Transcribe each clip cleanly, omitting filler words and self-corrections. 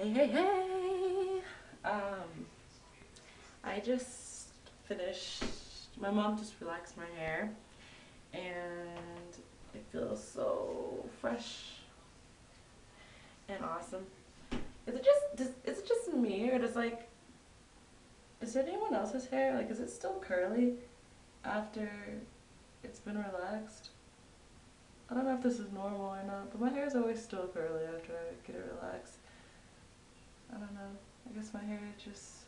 Hey, hey, hey! I just finished. My mom just relaxed my hair, and it feels so fresh and awesome. Is it just me, or is it anyone else's hair? Like, is it still curly after it's been relaxed? I don't know if this is normal or not, but my hair is always still curly after I get it relaxed. I don't know. I guess my hair just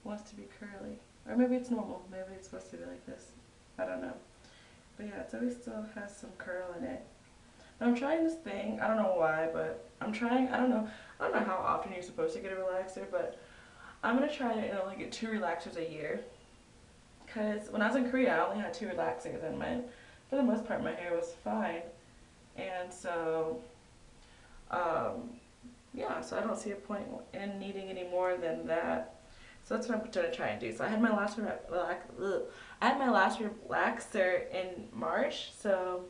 wants to be curly. Or maybe it's normal. Maybe it's supposed to be like this. I don't know. But yeah, it always still has some curl in it. But I'm trying this thing. I don't know why, but I'm trying. I don't know. I don't know how often you're supposed to get a relaxer, but I'm gonna try it and only get 2 relaxers a year. Cause when I was in Korea, I only had 2 relaxers, and for the most part, my hair was fine. And so, um, yeah. So I don't see a point in needing any more than that. So that's what I'm gonna try and do. So I had my last relaxer in March, so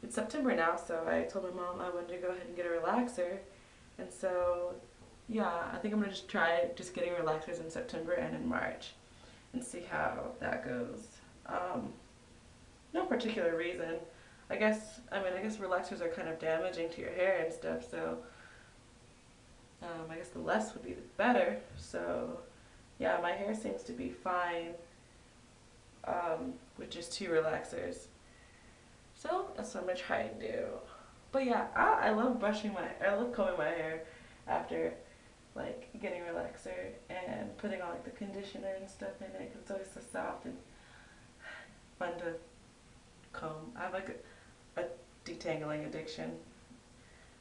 it's September now. So I told my mom I wanted to go ahead and get a relaxer, and so yeah, I think I'm gonna just try just getting relaxers in September and in March, and see how that goes. No particular reason. I guess relaxers are kind of damaging to your hair and stuff, so I guess the less would be the better. So yeah, my hair seems to be fine with just 2 relaxers. So that's what I'm gonna try and do. But yeah, I love I love combing my hair after like getting a relaxer and putting on like the conditioner and stuff in it, 'cause it's always so soft and fun to comb. I have like a detangling addiction.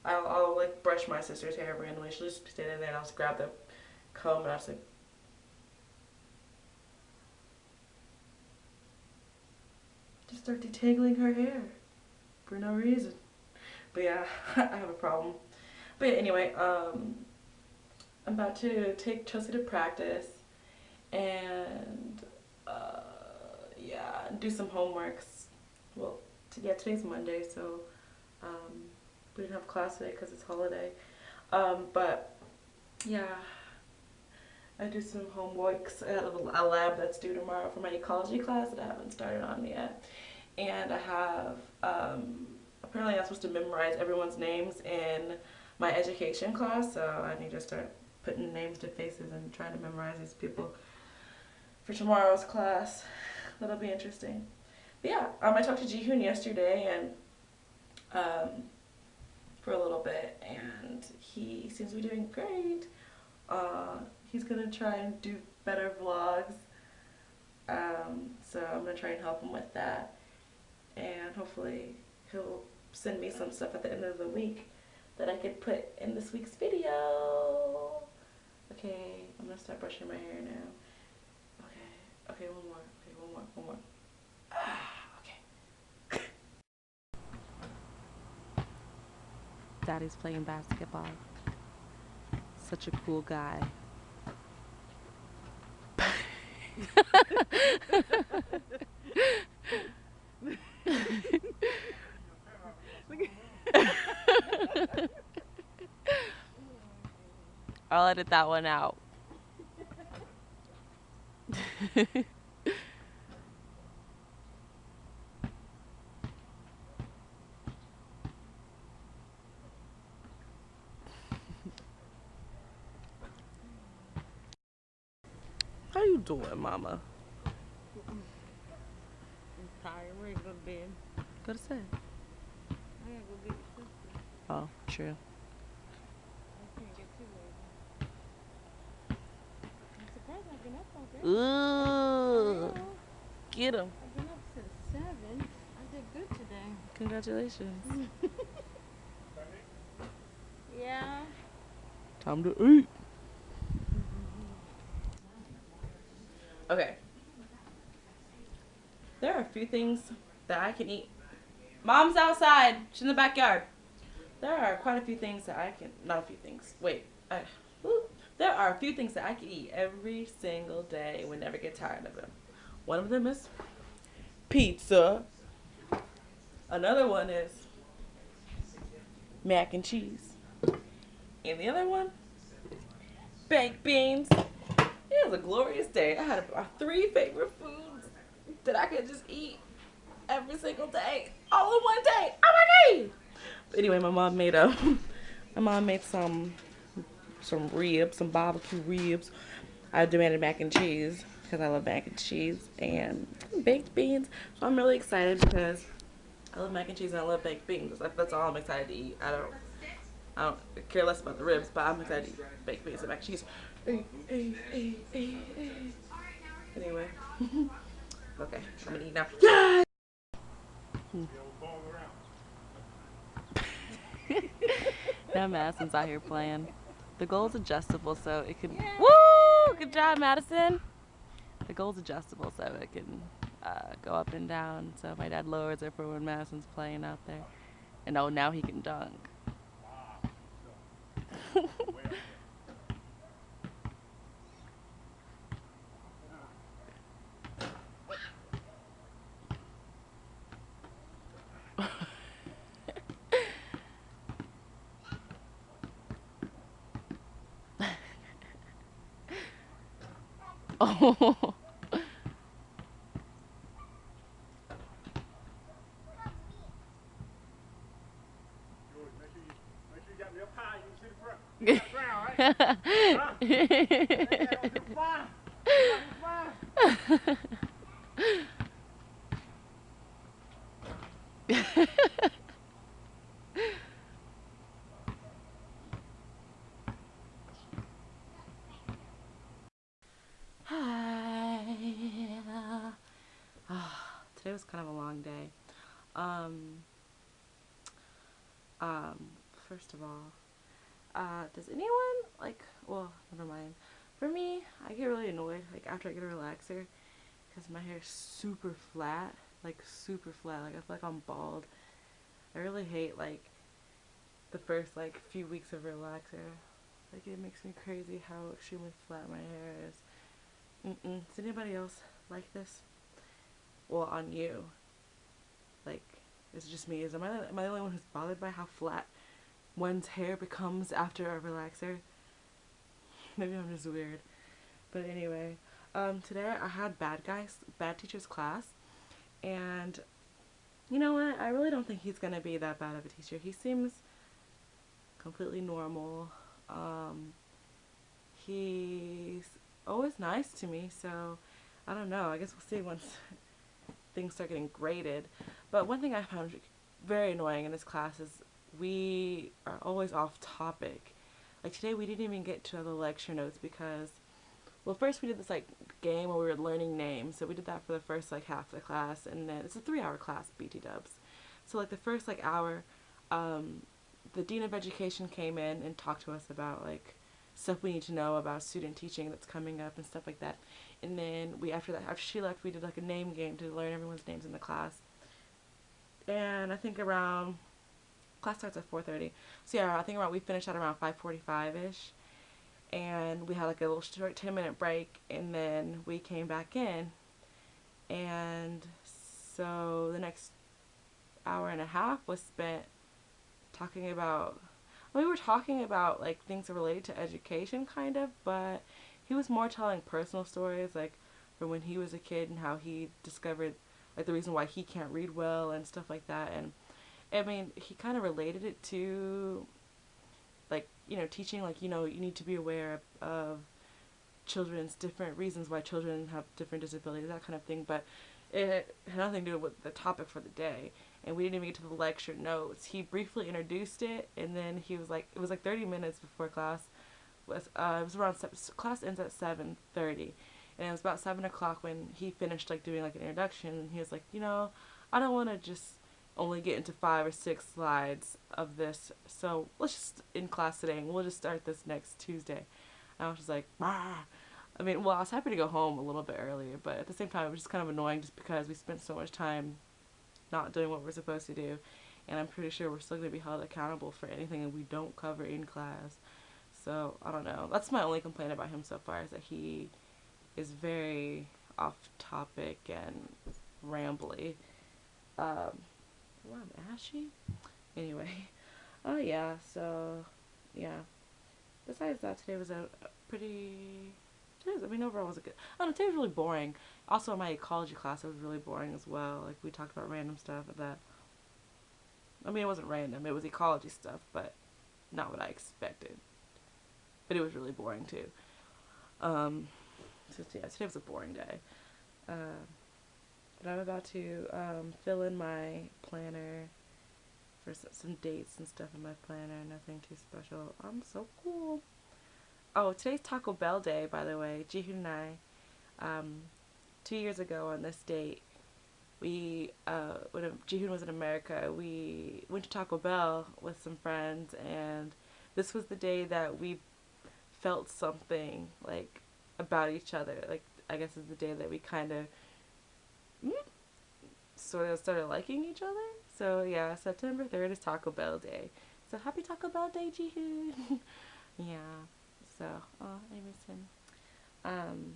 I'll like brush my sister's hair randomly. She'll just be standing there and I'll just grab the comb and I'll just like just start detangling her hair for no reason. But yeah, I have a problem. But yeah, anyway, I'm about to take Chelsea to practice and yeah, do some homeworks. Well, yeah, today's Monday, so um, we didn't have class today because it's holiday. But yeah, I do some homeworks. I have a lab that's due tomorrow for my ecology class that I haven't started on yet. And I have, apparently I'm supposed to memorize everyone's names in my education class, so I need to start putting names to faces and trying to memorize these people for tomorrow's class. That'll be interesting. But yeah, I talked to Jihoon yesterday and for a little bit, and he seems to be doing great. He's gonna try and do better vlogs, so I'm gonna try and help him with that, and hopefully he'll send me some stuff at the end of the week that I could put in this week's video. Okay, I'm gonna start brushing my hair now. Okay, one more. Okay, one more. Okay. Daddy's playing basketball. Such a cool guy. I'll edit that one out. How you doing, Mama? I'm tired. Ready to go to bed. Go to sleep. I gotta go get your sister. Oh, true. I can't get too late. I'm surprised I've been up all day. Ooh, Ariel, get him. I've been up since 7. I did good today. Congratulations. Yeah. Time to eat. Okay. There are a few things that I can eat. Mom's outside. She's in the backyard. There are quite a few things that I can. Not a few things. Wait. There are a few things that I can eat every single day and would never get tired of them. One of them is pizza. Another one is mac and cheese. And the other one baked beans. It was a glorious day. I had my 3 favorite foods that I could just eat every single day, all in one day. Oh my god! But anyway, my mom made some ribs, some barbecue ribs. I demanded mac and cheese because I love mac and cheese and baked beans. So I'm really excited because I love mac and cheese and I love baked beans. That's all I'm excited to eat. I don't care less about the ribs, but I'm excited to eat baked beans and mac and cheese. Anyway, okay, I'm gonna eat now. Yeah. Now Madison's out here playing. The goal's adjustable, so it can. Woo! Good job, Madison. The goal's adjustable, so it can go up and down. So my dad lowers it for when Madison's playing out there. And oh, now he can dunk. Oh. Hi. Today was kind of a long day. Um, um, First of all, does anyone like? Well, never mind. For me, I get really annoyed like after I get a relaxer because my hair is super flat, like super flat. Like I feel like I'm bald. I really hate like the first like few weeks of relaxer. Like it makes me crazy how extremely flat my hair is. Does anybody else like this? Well, on you, like, is it just me? Am I the only one who's bothered by how flat one's hair becomes after a relaxer? Maybe I'm just weird. But anyway, today I had bad teachers class, and you know what? I really don't think he's gonna be that bad of a teacher. He seems completely normal. Um, he's always nice to me, so I don't know. I guess we'll see once things start getting graded. But one thing I found very annoying in this class is we are always off topic. Like today we didn't even get to the lecture notes because, well, first we did this like game where we were learning names. So we did that for the first like half of the class, and then it's a 3-hour class, BT dubs. So like the first like hour, the dean of education came in and talked to us about like stuff we need to know about student teaching that's coming up and stuff like that. And then after she left, we did like a name game to learn everyone's names in the class. And I think around class starts at 4:30. So yeah, I think we finished at around 5:45 ish, and we had like a little short 10-minute break, and then we came back in, and so the next hour and a half was spent talking about. We were talking about like things related to education, kind of, but he was more telling personal stories, like from when he was a kid and how he discovered like the reason why he can't read well and stuff like that. And I mean, he kind of related it to like teaching, like you need to be aware of children's different reasons why children have different disabilities, that kind of thing. But it had nothing to do with the topic for the day, and we didn't even get to the lecture notes. He briefly introduced it, and then he was like, it was like 30 minutes before class. It was around class ends at 7:30, and it was about 7 o'clock when he finished like doing like an introduction, and he was like, I don't want to just only get into 5 or 6 slides of this, so let's just in class today, and we'll just start this next Tuesday. And I was just like, ah. I mean, well, I was happy to go home a little bit earlier, but at the same time, it was just kind of annoying just because we spent so much time not doing what we're supposed to do, and I'm pretty sure we're still going to be held accountable for anything that we don't cover in class. So, I don't know. That's my only complaint about him so far, is that he is very off topic and rambly. Um, wow, I'm ashy? Anyway. Oh, yeah, so, yeah. besides that, today was a pretty. I mean, overall, it was a good. I don't know, today was really boring. Also, my ecology class, it was really boring as well. Like, we talked about random stuff that. I mean, it wasn't random, it was ecology stuff, but not what I expected. But it was really boring, too. Um, so, yeah, today was a boring day. Uh, but I'm about to fill in my planner for some dates and stuff in my planner. Nothing too special. I'm so cool. Oh, today's Taco Bell day, by the way. Jihoon and I, um, 2 years ago on this date, when Jihoon was in America, we went to Taco Bell with some friends, and this was the day that we felt something like about each other. Like, I guess is the day that we kind of sort of started liking each other. So yeah, September 3rd is Taco Bell Day. So happy Taco Bell Day, Jihoon. Yeah. So, oh, I miss him. Um,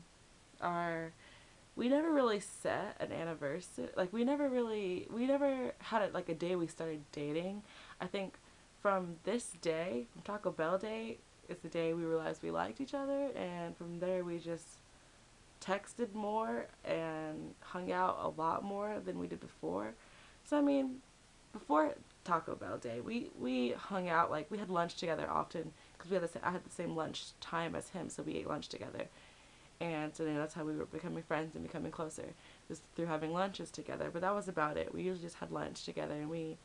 our we never really set an anniversary. Like we never had it like a day we started dating. I think from this day, from Taco Bell Day, is the day we realized we liked each other, and from there we just texted more and hung out a lot more than we did before. So I mean, before Taco Bell Day, we hung out, like we had lunch together often because I had the same lunch time as him, so we ate lunch together. And so then that's how we were becoming friends and becoming closer, just through having lunches together. But that was about it. We usually just had lunch together, and we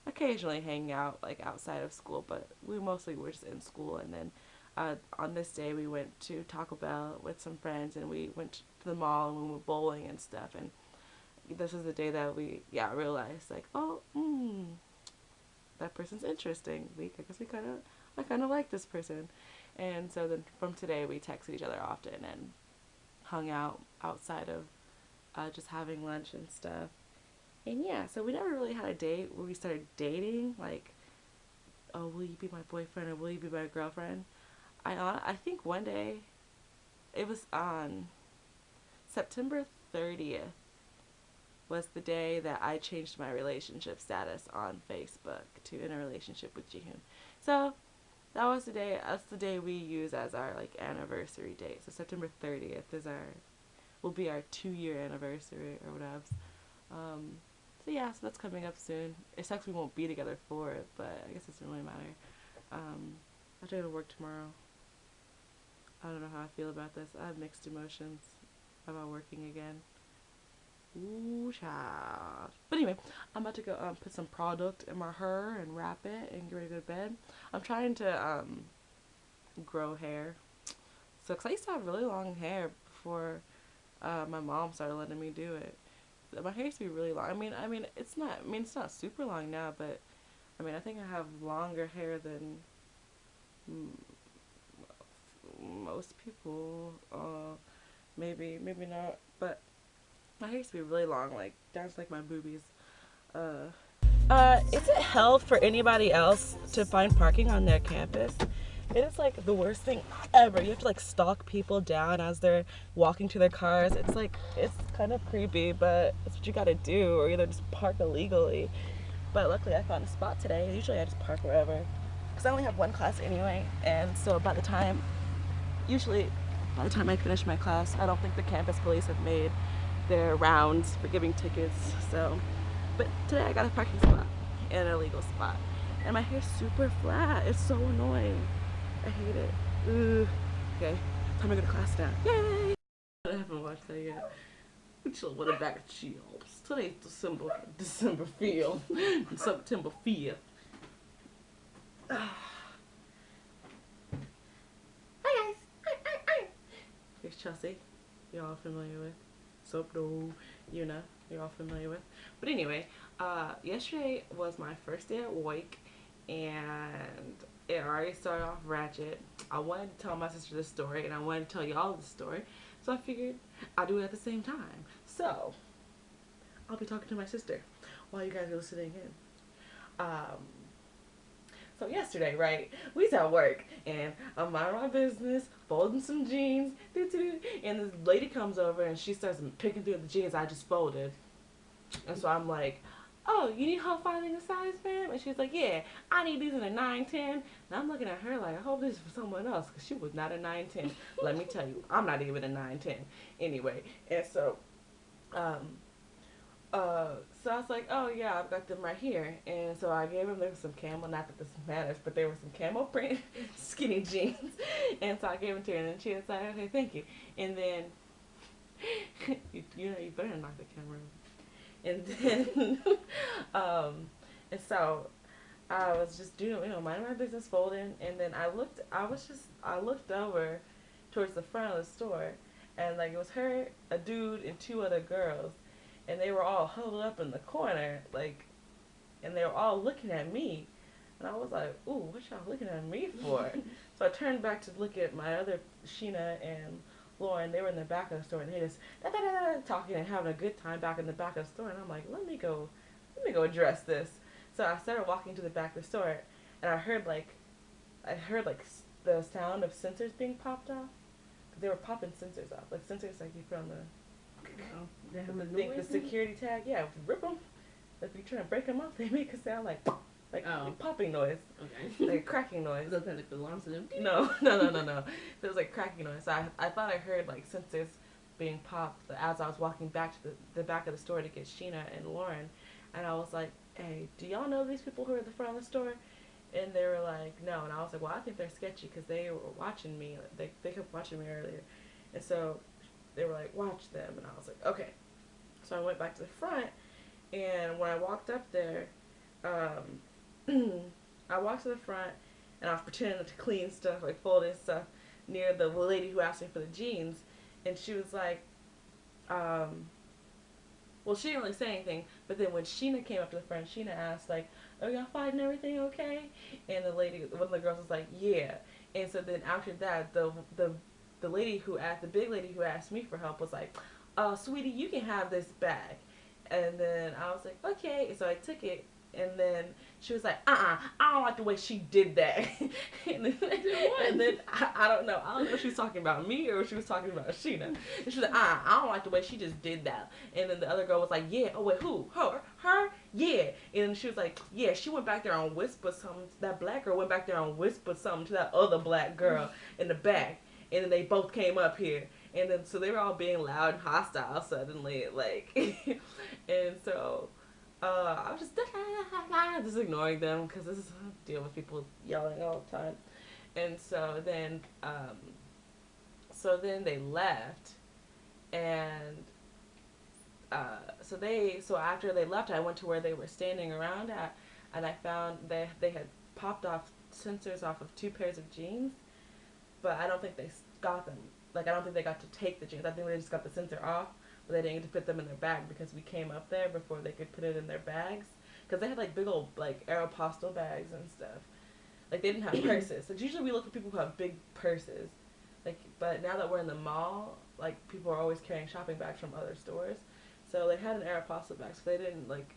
occasionally hang out like outside of school, but we mostly were just in school. And then on this day, we went to Taco Bell with some friends, and we went to the mall and we went bowling and stuff. And this is the day that we realized like, oh, that person's interesting. I guess I kind of like this person. And so then from today, we texted each other often and hung out outside of just having lunch and stuff. And yeah, so we never really had a date where we started dating. Like, oh, will you be my boyfriend or will you be my girlfriend? I think one day, it was on September 30th, was the day that I changed my relationship status on Facebook to in a relationship with Jihoon. So that was the day. That's the day we use as our like anniversary date. So September 30th is our will be our 2 year anniversary or whatever. Um, so yeah, so that's coming up soon. It sucks we won't be together for it, but I guess it doesn't really matter. I have to go to work tomorrow. I don't know how I feel about this. I have mixed emotions about working again. Ooh, child. But anyway, I'm about to go put some product in my hair and wrap it and get ready to go to bed. I'm trying to grow hair. So, cause I used to have really long hair before my mom started letting me do it. My hair used to be really long. It's not. I mean, it's not super long now, but I mean, I think I have longer hair than most people. Maybe not. But my hair used to be really long, like down to like my boobies. Uh, is it hell for anybody else to find parking on their campus? It is like the worst thing ever. You have to like stalk people down as they're walking to their cars. It's kind of creepy, but it's what you gotta do, or either just park illegally. But luckily, I found a spot today. Usually, I just park wherever, because I only have one class anyway. And so usually, by the time I finish my class, I don't think the campus police have made their rounds for giving tickets. So, but today I got a parking spot in an illegal spot, and my hair's super flat. It's so annoying. I hate it. Ugh. Okay, time to go to class now. Yay! I haven't watched that yet. We chill with a bag of chips. Today's December 5th. September 5th. Hi guys. Here's Chelsea. You're all familiar with. Sopdo, you're all familiar with. But anyway, yesterday was my first day at Wake, and it already started off ratchet. I wanted to tell my sister this story, and I wanted to tell y'all this story, so I figured I'd do it at the same time. So, I'll be talking to my sister while you guys are listening in. So yesterday, right, we was at work, and I'm minding my business, folding some jeans, and this lady comes over, and she starts picking through the jeans I just folded. And so I'm like, oh, you need help finding a size, ma'am? And she was like, yeah, I need these in a 9'10". And I'm looking at her like, I hope this is for someone else because she was not a 9'10". Let me tell you, I'm not even a 9'10". Anyway, and so, um, so I was like, oh yeah, I've got them right here. And so I gave him, there was some camel, not that this matters, but there were some camel print skinny jeans. And so I gave them to her and then she was like, okay, thank you. And then, you better knock the camera over. And then, and so I was just doing, minding my business, folding. And then I looked over towards the front of the store and like it was her, a dude, and two other girls and they were all huddled up in the corner, like, and they were all looking at me. And I was like, ooh, what y'all looking at me for? So I turned back to look at my other Sheena and Lauren. They were in the back of the store, and they just talking and having a good time back in the back of the store. And I'm like, let me go address this. So I started walking to the back of the store, and I heard like the sound of sensors being popped off. Cause they were popping sensors off, like sensors like you put on the the security tag, yeah, rip them. If you try to break them off, they make a sound like a popping noise, okay, like a cracking noise. Does that like the alarm system? No. It was like cracking noise. So I thought I heard like sensors being popped as I was walking back to the back of the store to get Sheena and Lauren, and I was like, hey, do y'all know these people who are at the front of the store? And they were like, no. And I was like, well, I think they're sketchy because they were watching me. They kept watching me earlier, and so they were like, watch them. And I was like, okay. So I went back to the front, and when I walked up there, I walked to the front, and I was pretending to clean stuff, like folding stuff, near the lady who asked me for the jeans, and she was like, well, she didn't really say anything, but then when Sheena came up to the front, Sheena asked, like, are y'all fighting everything okay? And the lady, one of the girls was like, yeah. And so then after that, the lady who asked, the big lady who asked me for help was like, sweetie, you can have this bag. And then I was like, okay. So I took it, and then she was like, I don't like the way she did that. and then I don't know. I don't know if she was talking about me or if she was talking about Sheena. And she was like, I don't like the way she just did that. And then the other girl was like, yeah. Oh, wait, who? Her? Yeah. And then she was like, yeah, she went back there and whispered something. That black girl went back there and whispered something to that other black girl in the back. And then they both came up here. And then, so they were all being loud and hostile suddenly, like, and so, I was just ignoring them, because this is, I deal with people yelling all the time. And so then they left, and, so after they left, I went to where they were standing around at, and I found that they had popped off sensors off of 2 pairs of jeans, but I don't think they got them. Like, I don't think they got to take the jeans. I think they just got the sensor off, but they didn't get to put them in their bag because we came up there before they could put it in their bags. Because they had, like, big old, like, Aeropostale bags and stuff. Like, they didn't have purses. Like, usually we look for people who have big purses. Like, but now that we're in the mall, like, people are always carrying shopping bags from other stores. So they had an Aeropostale bag, so they didn't, like,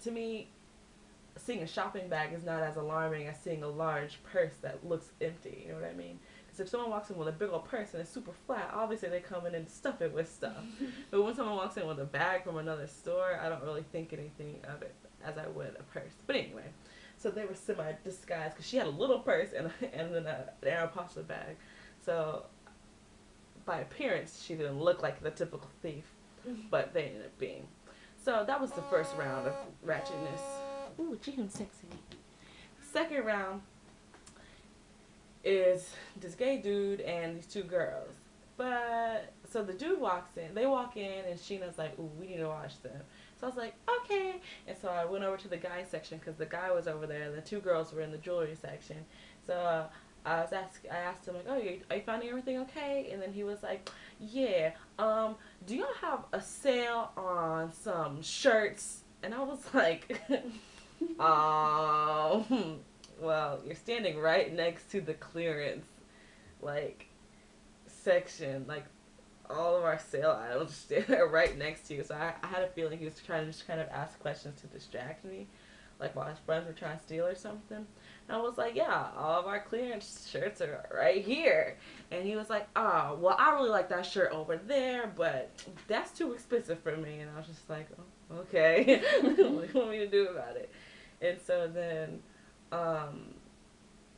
to me, seeing a shopping bag is not as alarming as seeing a large purse that looks empty. You know what I mean? Because if someone walks in with a big old purse and it's super flat, obviously they come in and stuff it with stuff. But when someone walks in with a bag from another store, I don't really think anything of it as I would a purse. But anyway, so they were semi-disguised because she had a little purse and then an Aeropostale bag. So by appearance, she didn't look like the typical thief, but they ended up being. So that was the first round of ratchetness. Ooh, Jihoon sexy. Second round is this gay dude and these 2 girls. But, so the dude walks in, they walk in, and Sheena's like, ooh, we need to watch them. So I was like, okay. And so I went over to the guy section, because the guy was over there, and the 2 girls were in the jewelry section. So I asked him, like, oh, are you finding everything okay? And then he was like, yeah, do y'all have a sale on some shirts? And I was like, well, you're standing right next to the clearance, like, section. Like, all of our sale items stand right next to you. So I had a feeling he was trying to just kind of ask questions to distract me, like while his friends were trying to steal or something. And I was like, yeah, all of our clearance shirts are right here. And he was like, oh, well, I really like that shirt over there, but that's too expensive for me. And I was just like, oh, okay, what do you want me to do about it? And so then, um,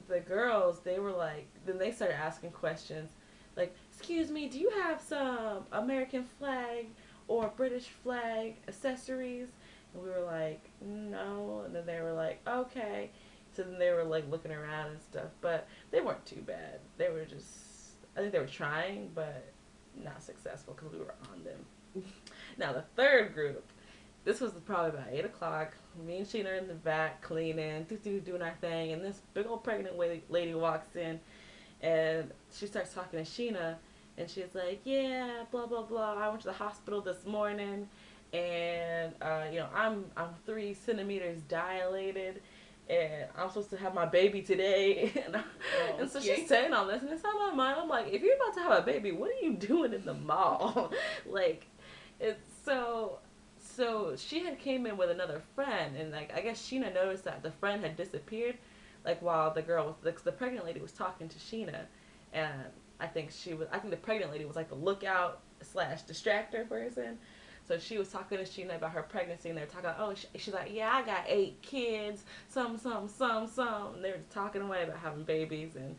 the girls, they were like, then they started asking questions, like, excuse me, do you have some American flag or British flag accessories? And we were like, no. And then they were like, okay. So then they were like looking around and stuff, but they weren't too bad. They were just, I think they were trying, but not successful because we were on them. Now the third group, this was probably about 8 o'clock. Me and Sheena are in the back cleaning, doing our thing, and this big old pregnant lady walks in, and she starts talking to Sheena, and she's like, "Yeah, blah blah blah. I went to the hospital this morning, and I'm 3 centimeters dilated." And I'm supposed to have my baby today, and so she's saying all this, and it's on my mind. I'm like, if you're about to have a baby, what are you doing in the mall? Like, it's so she had came in with another friend, and like I guess Sheena noticed that the friend had disappeared, like while the pregnant lady was talking to Sheena, and I think the pregnant lady was like the lookout slash distractor person. So she was talking to Sheena about her pregnancy, and they were talking about, oh, she's like, yeah, I got 8 kids, some. And they were talking away about having babies and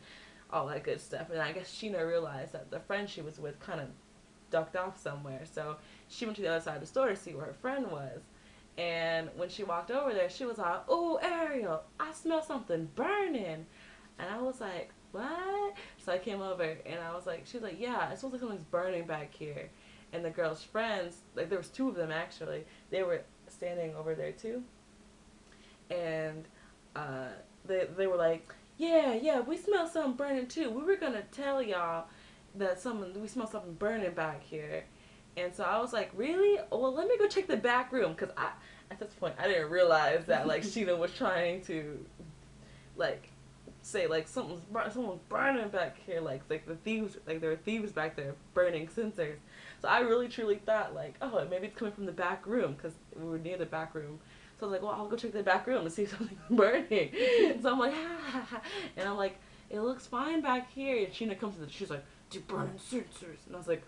all that good stuff. And I guess Sheena realized that the friend she was with kind of ducked off somewhere. So she went to the other side of the store to see where her friend was. And when she walked over there, she was like, "Oh, Ariel, I smell something burning." And I was like, "What?" So I came over and I was like, she was like, "Yeah, it smells like something's burning back here." And the girl's friends, like there was 2 of them actually, they were standing over there too. And uh, they were like, "Yeah, we smell something burning too. We were gonna tell y'all that we smell something burning back here." And so I was like, "Really? Well, let me go check the back room," because I at this point I didn't realize that like Sheena was trying to like say like someone's burning back here, like the thieves, like there were thieves back there burning sensors. So I really truly thought like, oh, maybe it's coming from the back room because we were near the back room. So I was like, well, I'll go check the back room and see if something's burning. So I'm like, and I'm like, it looks fine back here. And Sheena comes to she's like, "Do burning sensors?" And I was like,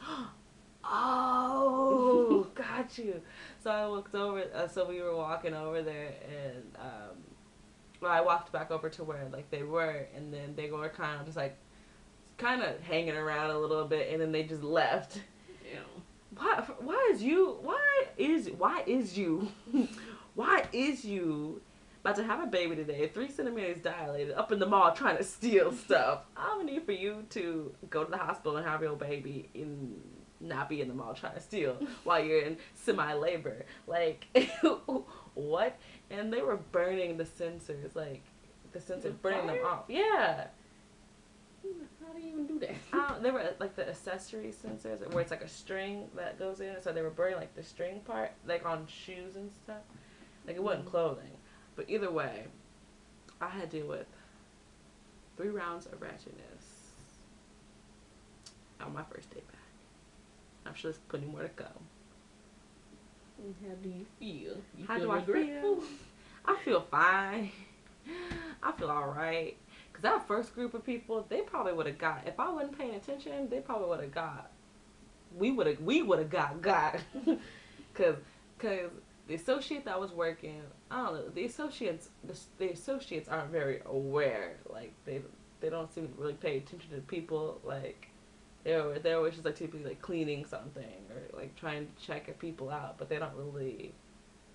oh, got you. So I looked over. So we were walking over there, and well, I walked back over to where like they were, and then they were kind of just like kind of hanging around a little bit, and then they just left. Yeah. Why is you? Why is you about to have a baby today? 3 centimeters dilated, up in the mall trying to steal stuff. I don't need for you to go to the hospital and have your baby and not be in the mall trying to steal while you're in semi-labor. Like, what? And they were burning the sensors, like the sensors, burning them off. Yeah. How do you even do that? They were like the accessory sensors where it's like a string that goes in, so they were burning like the string part, like on shoes and stuff. Like it wasn't clothing, but either way, I had to deal with 3 rounds of ratchetness on my first day back. I'm sure there's plenty more to come. How do you feel? How do I feel? I feel fine. I feel alright. Because that first group of people, they probably would have got, if I wasn't paying attention, they probably would have got, we would have got. Because the associate that was working, I don't know, the associates aren't very aware. Like, they don't seem to really pay attention to people. Like, they're always just like typically like cleaning something or like trying to check people out, but they don't really,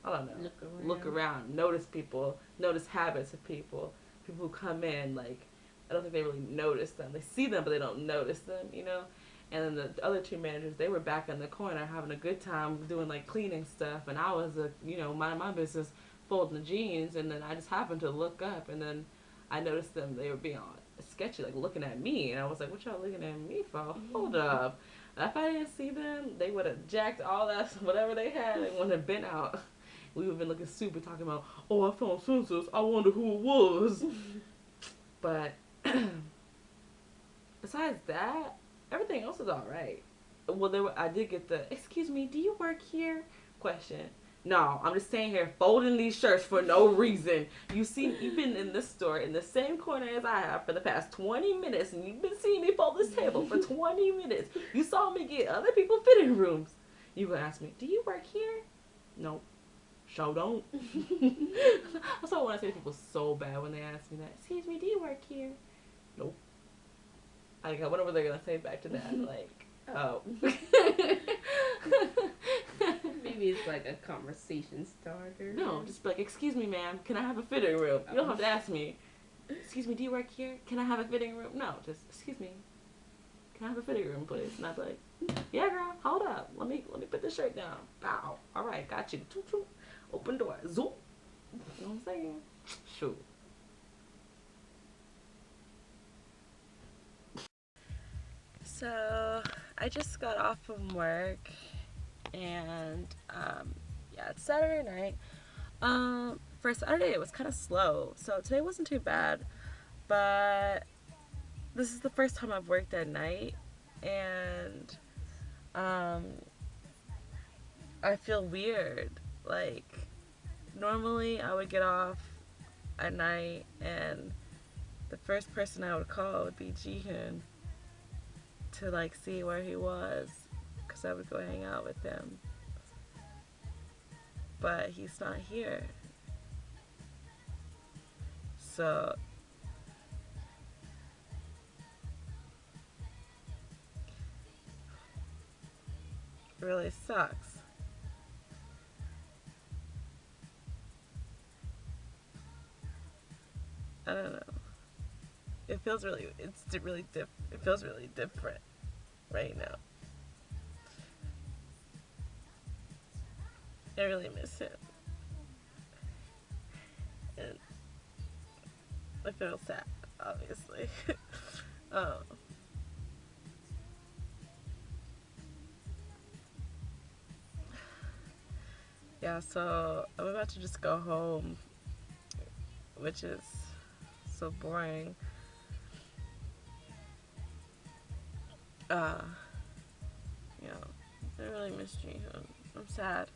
I don't know, look around, notice people, notice habits of people who come in. Like, I don't think they really notice them. They see them, but they don't notice them, you know. And then the other 2 managers, they were back in the corner having a good time doing like cleaning stuff, and I was minding my business, folding the jeans, and then I just happened to look up, and then I noticed them. They were being all sketchy, like looking at me, and I was like, "What y'all looking at me for? Hold up." If I didn't see them, they would have jacked all that whatever they had and would have been out. We would have been looking super, talking about, "Oh, I found sensors. I wonder who it was." But besides that, everything else was all right. Well, I did get the "Excuse me, do you work here?" question. No, I'm just staying here folding these shirts for no reason. You've been in this store in the same corner as I have for the past 20 minutes, and you've been seeing me fold this table for 20 minutes. You saw me get other people fitting rooms. You gonna ask me, "Do you work here?" Nope. Show don't. That's what I want to say to people so bad when they ask me that. Excuse me, do you work here? Nope. Like, I wonder what they're gonna say back to that. Like, oh. Maybe it's like a conversation starter. No, just be like, excuse me, ma'am, can I have a fitting room? You don't have to ask me. Excuse me, do you work here? Can I have a fitting room? No, just excuse me. Can I have a fitting room, please? And I'd be like, yeah, girl, hold up. Let me put this shirt down. Bow. All right, got you. Toot, toot. Open door. Zoop. You know what I'm saying? Shoot. So I just got off from work, and yeah, it's Saturday night. For Saturday it was kind of slow, so today wasn't too bad. But this is the first time I've worked at night, and um, I feel weird. Like, normally I would get off at night, and the first person I would call would be Jihoon to like see where he was, because I would go hang out with him. But he's not here. So it really sucks. I don't know. It feels really, it feels really different right now. I really miss him. And I feel sad, obviously. um, yeah, so I'm about to just go home, which is so boring. Uh, you know, I really miss Jihoon. I'm sad.